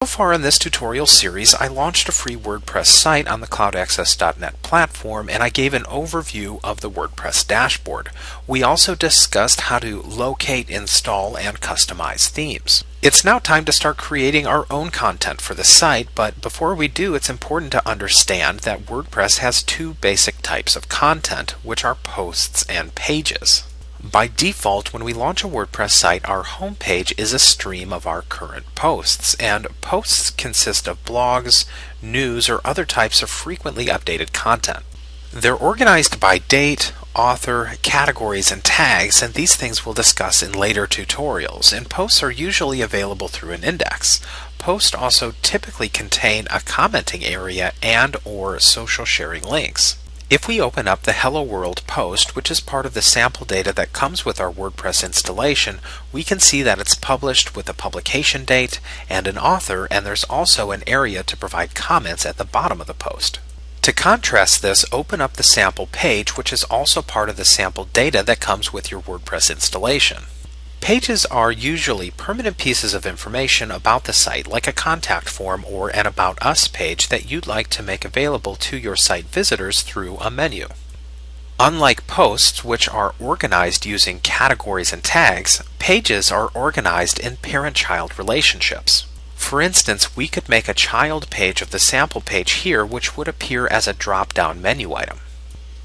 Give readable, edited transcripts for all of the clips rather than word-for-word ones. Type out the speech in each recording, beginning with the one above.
So far in this tutorial series, I launched a free WordPress site on the cloudaccess.net platform, and I gave an overview of the WordPress dashboard. We also discussed how to locate, install, and customize themes. It's now time to start creating our own content for the site, but before we do, it's important to understand that WordPress has two basic types of content, which are posts and pages. By default, when we launch a WordPress site, our home page is a stream of our current posts, and posts consist of blogs, news, or other types of frequently updated content. They're organized by date, author, categories, and tags, and these things we'll discuss in later tutorials, and posts are usually available through an index. Posts also typically contain a commenting area and/or social sharing links. If we open up the Hello World post, which is part of the sample data that comes with our WordPress installation, we can see that it's published with a publication date and an author, and there's also an area to provide comments at the bottom of the post. To contrast this, open up the sample page, which is also part of the sample data that comes with your WordPress installation. Pages are usually permanent pieces of information about the site, like a contact form or an About Us page that you'd like to make available to your site visitors through a menu. Unlike posts, which are organized using categories and tags, pages are organized in parent-child relationships. For instance, we could make a child page of the sample page here, which would appear as a drop-down menu item.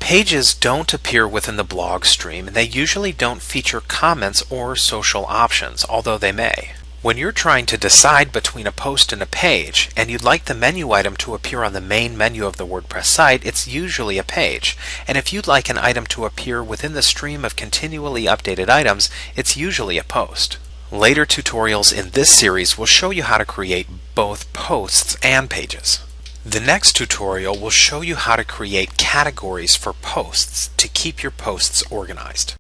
Pages don't appear within the blog stream, and they usually don't feature comments or social options, although they may. When you're trying to decide between a post and a page, and you'd like the menu item to appear on the main menu of the WordPress site, it's usually a page. And if you'd like an item to appear within the stream of continually updated items, it's usually a post. Later tutorials in this series will show you how to create both posts and pages. The next tutorial will show you how to create categories for posts to keep your posts organized.